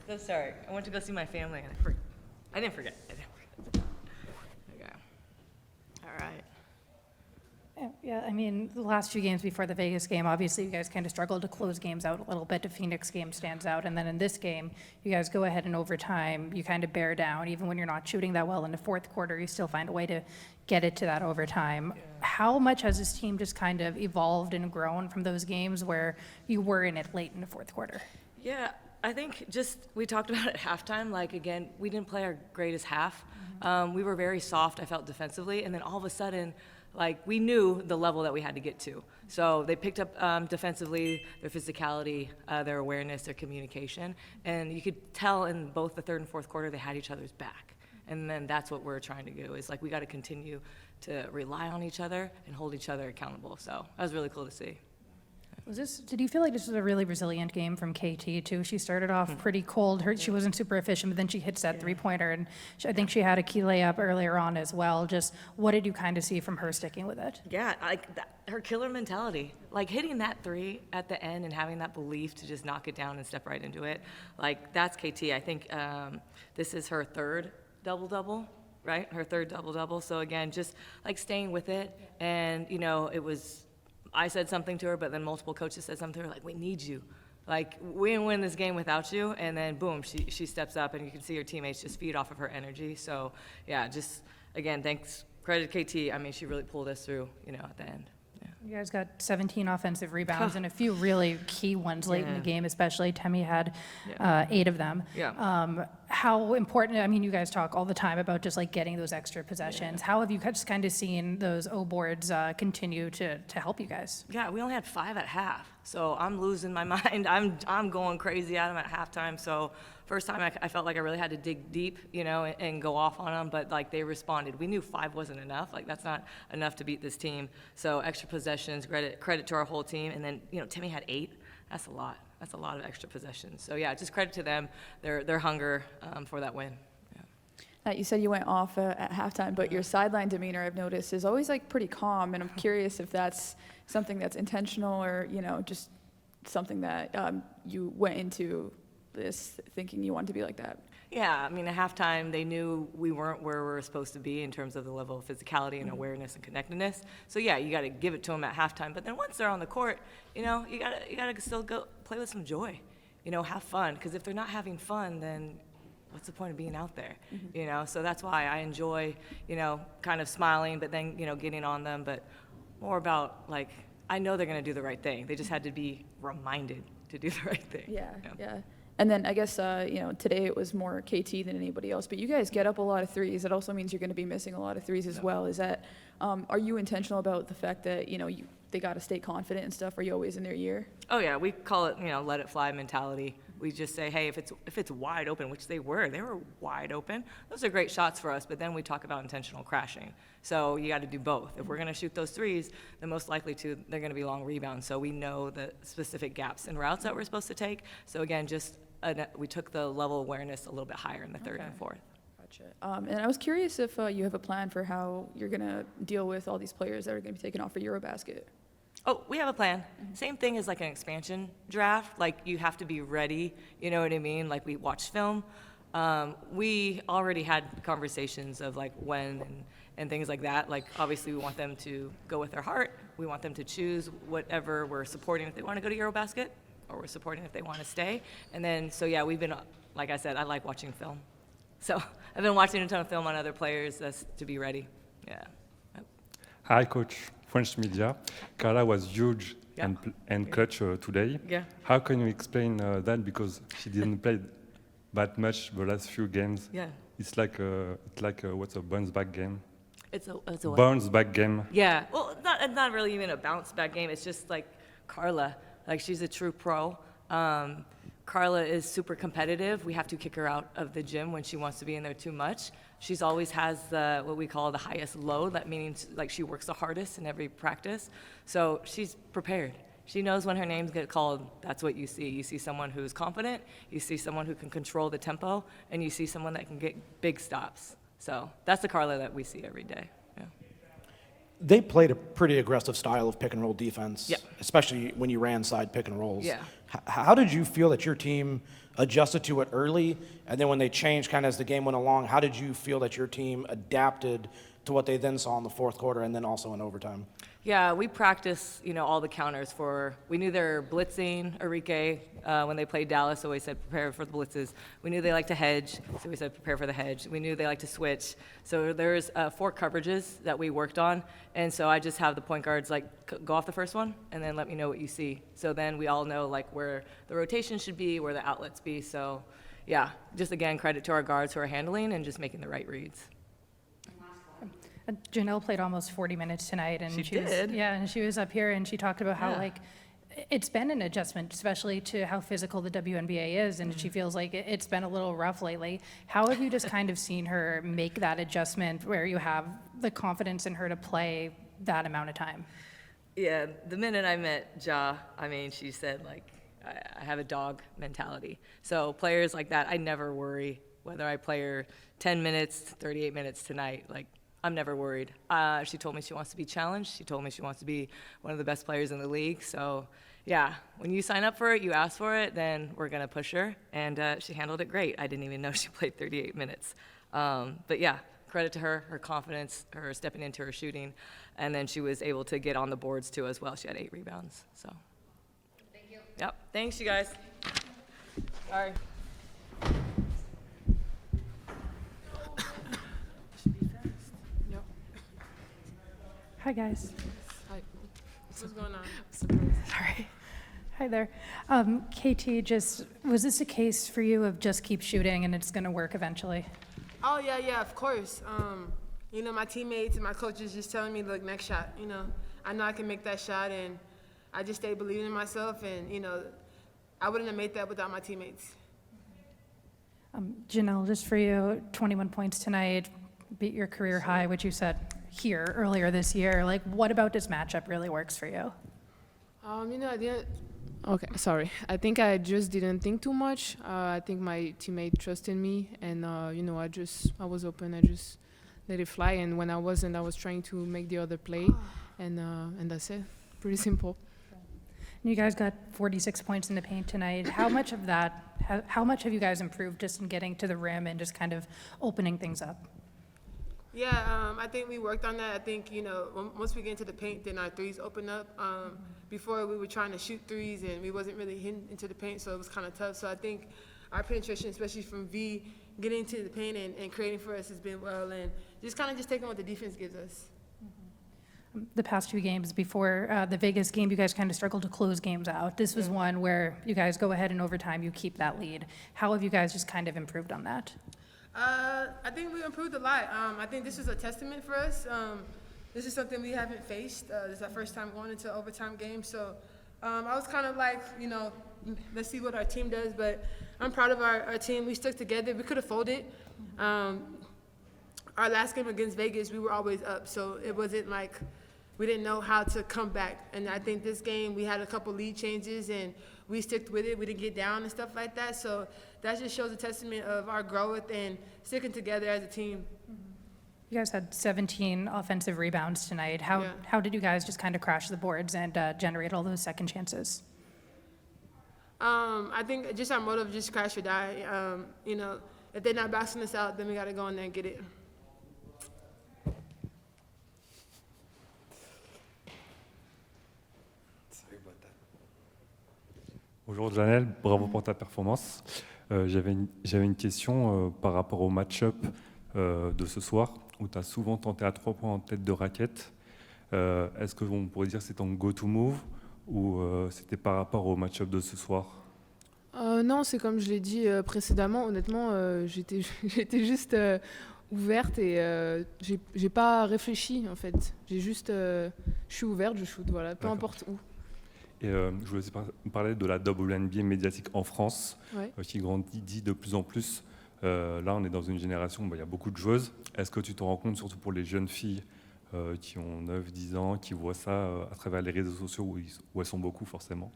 So sorry. I went to go see my family and I didn't forget. Okay. All right. Yeah, I mean, the last few games before the Vegas game, obviously you guys kind of struggled to close games out a little bit. The Phoenix game stands out. And then in this game, you guys go ahead in overtime. You kind of bear down. Even when you're not shooting that well in the fourth quarter, you still find a way to get it to that overtime. Yeah. How much has this team just kind of evolved and grown from those games where you were in it late in the fourth quarter? Yeah, I think we talked about it at halftime. Like, again, we didn't play our greatest half. We were very soft, I felt, defensively. And then all of a sudden, like, we knew the level that we had to get to. So they picked up defensively, their physicality, their awareness, their communication. And you could tell in both the third and fourth quarter they had each other's back. And then that's what we're trying to do, is like we got to continue to rely on each other and hold each other accountable. So that was really cool to see. Did you feel like this was a really resilient game from KT too? She started off pretty cold. She wasn't super efficient, but then she hits that three-pointer, and I think she had a key layup earlier on as well. Just what did you kind of see from her sticking with it? Yeah, like that, her killer mentality, like hitting that three at the end and having that belief to just knock it down and step right into it. Like, that's KT. I think this is her third double-double, right? Her third double-double. So again, just like staying with it, and I said something to her, but then multiple coaches said something to her, like, we need you. Like, we didn't win this game without you. And then, boom, she steps up, and you can see her teammates just feed off of her energy. So, yeah, just, again, credit to KT. I mean, she really pulled us through, at the end. Yeah. You guys got 17 offensive rebounds and a few really key ones late in the game, especially Temi had 8 of them. Yeah. How important, I mean, you guys talk all the time about just like getting those extra possessions. How have you just kind of seen those O boards continue to help you guys? Yeah, we only had 5 at half. So I'm losing my mind. I'm going crazy at them at halftime. So first time I felt like I really had to dig deep, and go off on them, but like they responded. We knew 5 wasn't enough. Like, that's not enough to beat this team. So extra possessions, credit to our whole team. And then, Temi had 8. That's a lot. That's a lot of extra possessions. So yeah, just credit to them, their hunger for that win. Yeah. You said you went off at halftime, but your sideline demeanor, I've noticed, is always like pretty calm, and I'm curious if that's something that's intentional or just something that you went into this thinking you wanted to be like that. Yeah, I mean, at halftime, they knew we weren't where we were supposed to be in terms of the level of physicality and awareness and connectedness. So yeah, you got to give it to them at halftime. But then once they're on the court, you got to still go play with some joy, have fun. Because if they're not having fun, then what's the point of being out there? So that's why I enjoy, kind of smiling, but then, getting on them. But more about, like, I know they're going to do the right thing. They just had to be reminded to do the right thing. Yeah. And then I guess, today it was more KT than anybody else, but you guys get up a lot of threes. It also means you're going to be missing a lot of threes as well. Is that, are you intentional about the fact that, they got to stay confident and stuff? Are you always in their ear? Oh yeah, we call it, let it fly mentality. We just say, hey, if it's wide open, which they were wide open. Those are great shots for us, but then we talk about intentional crashing. So you got to do both. If we're going to shoot those threes, then most likely they're going to be long rebounds. So we know the specific gaps and routes that we're supposed to take. So again, we took the level of awareness a little bit higher in the third and fourth. Gotcha. And I was curious if you have a plan for how you're going to deal with all these players that are going to be taken off for Eurobasket. Oh, we have a plan. Same thing as like an expansion draft. Like, you have to be ready, you know what I mean? Like, we watch film. We already had conversations of like when and things like that. Like, obviously we want them to go with their heart. We want them to choose whatever we're supporting if they want to go to Eurobasket, or we're supporting if they want to stay. And then, so yeah, we've been, like I said, I like watching film. So I've been watching a ton of film on other players to be ready. Yeah. Hi, Coach. French media. Kayla was huge and clutch today. Yeah. How can you explain that? Because she didn't play that much the last few games. Yeah. It's like what's a bounce back game? It's a what? Bounce back game. Yeah. Well, it's not really even a bounce back game. It's just like Carla. Like, she's a true pro. Carla is super competitive. We have to kick her out of the gym when she wants to be in there too much. She's always has what we call the highest load. That means like she works the hardest in every practice. So she's prepared. She knows when her names get called, that's what you see. You see someone who's confident, you see someone who can control the tempo, and you see someone that can get big stops. So that's the Carla that we see every day. Yeah. They played a pretty aggressive style of pick and roll defense, Yeah. especially when you ran side pick and rolls. Yeah. How did you feel that your team adjusted to it early, and then when they changed kind of as the game went along, how did you feel that your team adapted to what they then saw in the fourth quarter and then also in overtime? Yeah, we practice, all the counters we knew they were blitzing Enrique when they played Dallas, so we said prepare for the blitzes. We knew they like to hedge, so we said prepare for the hedge. We knew they like to switch. So there's 4 coverages that we worked on, and so I just have the point guards go off the first one and then let me know what you see. So then we all know where the rotation should be, where the outlets be. So yeah, just again, credit to our guards who are handling and just making the right reads. Janelle played almost 40 minutes tonight, and She did. and she was up here and she talked about how Yeah. it's been an adjustment, especially to how physical the WNBA is, and she feels like it's been a little rough lately. How have you just kind of seen her make that adjustment where you have the confidence in her to play that amount of time? Yeah, the minute I met Ja, she said, I have a dog mentality. So players like that, I never worry whether I play her 10 minutes, 38 minutes tonight. I'm never worried. She told me she wants to be challenged. She told me she wants to be one of the best players in the league. So, yeah, when you sign up for it, you ask for it, then we're going to push her. And she handled it great. I didn't even know she played 38 minutes. But, yeah, credit to her confidence, her stepping into her shooting. And then she was able to get on the boards, too, as well. She had 8 rebounds. So, thank you. Yep. Thanks, you guys. Sorry. Hi, guys. Hi. What's going on? Sorry. Hi there. KT, was this a case for you of just keep shooting and it's going to work eventually? Oh, yeah, of course. My teammates and my coaches just telling me, look, next shot. I know I can make that shot, and I just stay believing in myself, and, I wouldn't have made that without my teammates. Janelle, just for you, 21 points tonight, beat your career high, which you said here earlier this year. What about this matchup really works for you? I didn't. Okay, sorry. I think I just didn't think too much. I think my teammate trusted me, and I was open. I just let it fly, and when I wasn't, I was trying to make the other play, and that's it. Pretty simple. You guys got 46 points in the paint tonight. How much of that? How much have you guys improved just in getting to the rim and just kind of opening things up? Yeah, I think we worked on that. I think, once we get into the paint, then our threes open up. Before, we were trying to shoot threes, and we wasn't really hitting into the paint, so it was kind of tough. So I think our penetration, especially from V, getting into the paint and creating for us has been well, and just taking what the defense gives us. The past 2 games before the Vegas game, you guys kind of struggled to close games out. This was one where you guys go ahead in overtime, you keep that lead. How have you guys just kind of improved on that? I think we improved a lot. I think this is a testament for us. This is something we haven't faced. This is our first time going into an overtime game. So I was kind of let's see what our team does. But I'm proud of our team. We stuck together. We could have folded. Our last game against Vegas, we were always up. So it wasn't like we didn't know how to come back. And I think this game, we had a couple lead changes, and we stuck with it. We didn't get down and stuff like that. So that just shows a testament of our growth and sticking together as a team. You guys had 17 offensive rebounds tonight. How did you guys just kind of crash the boards and generate all those second chances? I think just our motive, just crash or die. If they're not boxing us out, then we got to go in there and get it. Bonjour Janelle, bravo pour ta performance. J'avais une question par rapport au match-up de ce soir, où tu as souvent tenté à 3 points en tête de raquette. Est-ce qu'on pourrait dire que c'est ton go-to move ou c'était par rapport au match-up de ce soir? Non, c'est comme je l'ai dit précédemment. Honnêtement, j'étais juste ouverte et j'ai pas réfléchi en fait. Je suis ouverte, je shoot, voilà, peu importe où. Et je voulais aussi parler de la WNBA médiatique en France, Ouais. qui grandit de plus en plus. Là, on est dans une génération où il y a beaucoup de joueuses. Est-ce que tu te rends compte, surtout pour les jeunes filles qui ont 9-10 ans, qui voient ça à travers les réseaux sociaux où elles sont beaucoup forcément?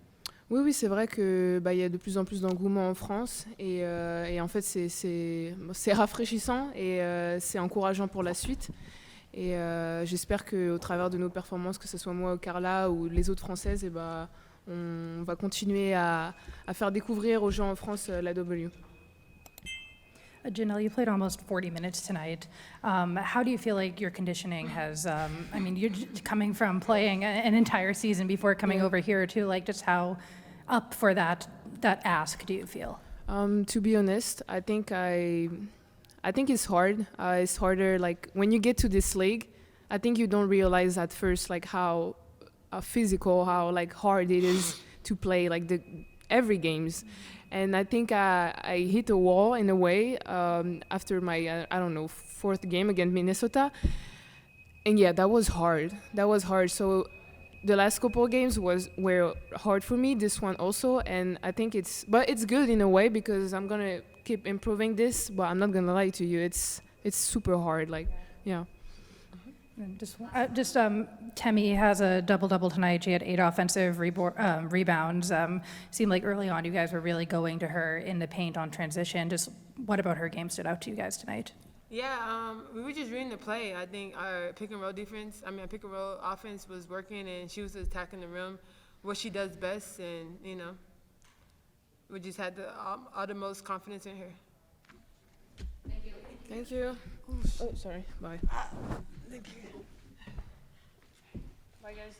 Oui, c'est vrai qu'il y a de plus en plus d'engouement en France et en fait c'est rafraîchissant et c'est encourageant pour la suite. Et j'espère qu'au travers de nos performances, que ce soit moi ou Carla ou les autres Françaises, On va continuer à faire découvrir aux gens en France la W. Janelle, you played almost 40 minutes tonight. How do you feel like your conditioning has, I mean, you're coming from playing an entire season before coming over here too, like just how up for that ask do you feel? To be honest, I think it's hard. It's harder, like, when you get to this league, I think you don't realize at first, like, how physical, how, like, hard it is to play, like, every games. And I think I hit a wall in a way after my, I don't know, 4th game against Minnesota. And yeah, that was hard. So the last couple of games were hard for me, this one also. And I think it's good in a way because I'm going to keep improving this, but I'm not going to lie to you. It's super hard, like, yeah. And Temi has a double-double tonight. She had 8 offensive rebounds. Seemed like early on you guys were really going to her in the paint on transition. Just what about her game stood out to you guys tonight? Yeah, we were just reading the play. I think our pick and roll offense was working, and she was attacking the rim, what she does best, and we just had the utmost confidence in her. Thank you. Oh, sorry. Bye. Thank you. Bye, guys.